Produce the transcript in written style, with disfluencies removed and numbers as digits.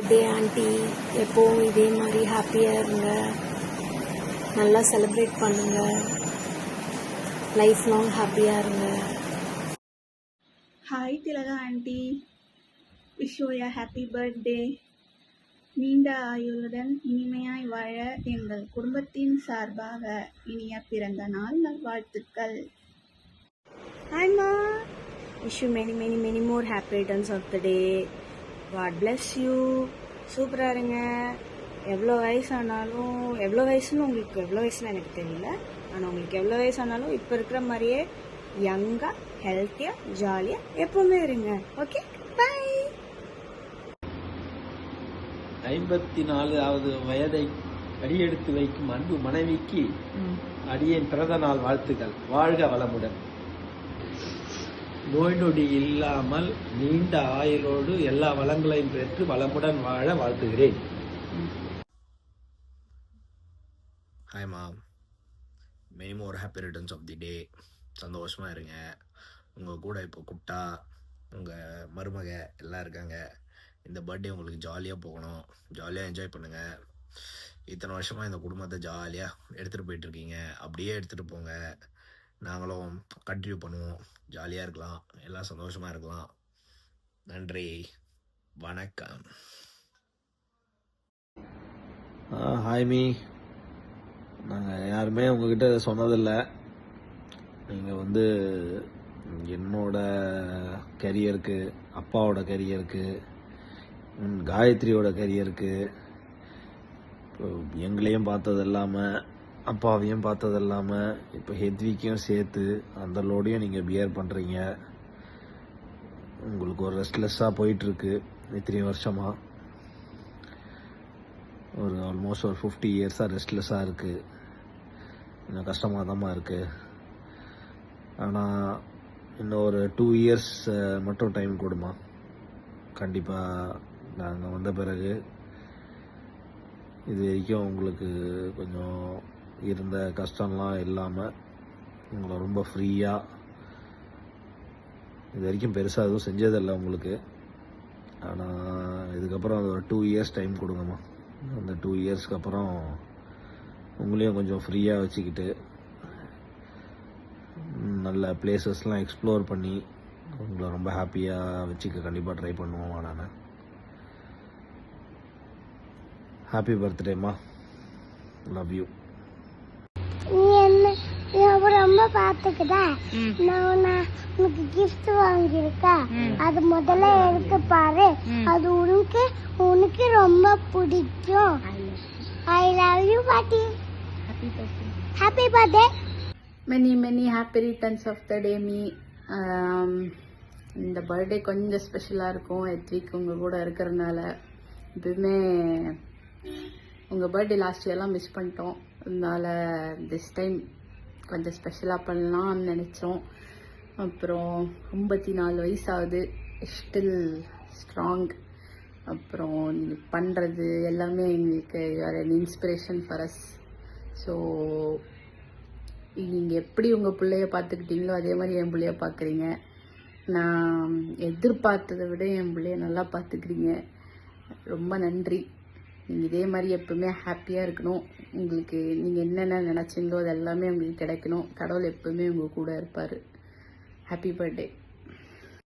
Birthday aunty. எப்போவும் இதே மாதிரி ஹாப்பியாக இருங்க, நல்லா செலிப்ரேட் பண்ணுங்க, லைஃப் லாங் ஹாப்பியாக இருங்க. Hi Thilaga aunty, wish you a happy birthday. நீண்ட ஆயுளுடன் இனிமையாய் வாழ எங்கள் குடும்பத்தின் சார்பாக இனிய பிறந்த நாள் நல்வாழ்த்துக்கள். Hi Ma, wish you many more happy returns of the day. God bless you. சூப்பராக இருங்க. எவ்வளோ வயசானாலும், எவ்வளோ வயசுன்னு உங்களுக்கு எவ்வளோ வயசுன்னு எனக்கு தெரியல, ஆனால் உங்களுக்கு எவ்வளோ வயசானாலும் இப்போ இருக்கிற மாதிரியே யங்காக ஹெல்த்தியாக ஜாலியாக எப்போவுமே இருங்க. Okay, by. 54வது வயதை அடியெடுத்து வைக்கும் அன்பு மனைவிக்கு அடியேன் பிறந்த நாள் வாழ்த்துக்கள். வாழ்க வளமுடன், நோய் நொடி இல்லாமல் நீண்ட ஆயுளோடு எல்லா வளங்களையும் பெற்று வளமுடன் வாழ வாழ்த்துகிறேன். Hi ma'am, many more happy returns of the day. சந்தோஷமாக இருங்க. உங்கள் கூட இப்போ குட்டா, உங்கள் மருமக எல்லாம் இருக்காங்க. இந்த பர்த்டே உங்களுக்கு ஜாலியாக போகணும், ஜாலியாக என்ஜாய் பண்ணுங்கள். இத்தனை வருஷமாக இந்த குடும்பத்தை ஜாலியாக எடுத்துகிட்டு போயிட்டுருக்கீங்க, அப்படியே எடுத்துகிட்டு போங்க. நாங்களும் கண்டினியூ பண்ணுவோம், ஜாலியாக இருக்கலாம், எல்லாம் சந்தோஷமாக இருக்கலாம். நன்றி, வணக்கம். ஹாய் மீ, நாங்கள் யாருமே உங்ககிட்ட சொன்னதில்லை. நீங்கள் என்னோட கரியருக்கு, அப்பாவோட கரியருக்கு, காயத்ரியோட கரியருக்கு, எங்களையும் பார்த்தது இல்லாமல் அப்பாவையும் பார்த்தது இல்லாமல் இப்போ ஹெத்விக்கையும் சேர்த்து அந்த லோடையும் நீங்கள் பியர் பண்ணுறீங்க. உங்களுக்கு ஒரு ரெஸ்ட்லெஸ்ஸாக போயிட்டுருக்கு இத்தனை வருஷமாக. ஆல்மோஸ்ட் ஒரு 50 இயர்ஸாக ரெஸ்ட்லெஸ்ஸாக இருக்குது. இன்னும் கஷ்டமாக தான் இருக்குது. ஆனால் இன்னும் ஒரு 2 இயர்ஸ் மட்டும் டைம் கொடுமா. கண்டிப்பாக நாங்கள் வந்த பிறகு இது வரைக்கும் உங்களுக்கு கொஞ்சம் இருந்த கஷ்டம்லாம் இல்லாமல் உங்களை ரொம்ப ஃப்ரீயாக, இது வரைக்கும் பெருசாக எதுவும் செஞ்சதில்லை உங்களுக்கு. ஆனால் இதுக்கப்புறம் அது ஒரு 2 இயர்ஸ் டைம் கொடுங்கம்மா. அந்த 2 இயர்ஸ்க்கு அப்புறம் உங்களையும் கொஞ்சம் ஃப்ரீயாக வச்சுக்கிட்டு நல்ல பிளேசஸ்லாம் எக்ஸ்ப்ளோர் பண்ணி உங்களை ரொம்ப ஹாப்பியாக வச்சுக்க கண்டிப்பாக ட்ரை பண்ணுவோம். நான் ஹாப்பி பர்த்டேம்மா, லவ் யூ. ரொம்ப பாத்துக்கிட்டா நான் உனக்கு கிஃப்ட் வாங்கியிருக்கேன், அது முதல்ல எடுத்து பாரு, அது உனக்கு ரொம்ப பிடிக்கும். ஐ லவ் யூ பாட்டி. Happy birthday. Many happy returns of the day me. இந்த பர்த்டே கொஞ்சம் ஸ்பெஷலாக இருக்கும் ஹெத்விக் உங்கள் கூட இருக்கிறதுனால. எப்பவுமே உங்கள் பர்த்டே லாஸ்ட் இயர்லாம் மிஸ் பண்ணிட்டோம், அதனால திஸ் டைம் கொஞ்சம் ஸ்பெஷலாக பண்ணலாம்னு நினச்சோம். அப்புறம் 54 வயசாகுது, ஸ்டில் ஸ்ட்ராங். அப்புறம் நீங்கள் பண்ணுறது எல்லாமே எங்களுக்கு you're an inspiration for us. So நீங்கள் எப்படி உங்கள் பிள்ளைய பார்த்துக்கிட்டீங்களோ அதே மாதிரி என் பிள்ளைய பார்க்குறீங்க. நான் எதிர்பார்த்ததை விட என் பிள்ளைய நல்லா பார்த்துக்கிறீங்க. ரொம்ப நன்றி. நீங்கள் இதே மாதிரி எப்பவுமே ஹாப்பியாக இருக்கணும். உங்களுக்கு நீங்கள் என்னென்ன நினச்சிங்களோ அது எல்லாமே உங்களுக்கு கிடைக்கணும். கடவுள் எப்பவுமே உங்கள் கூட இருப்பார். Happy birthday.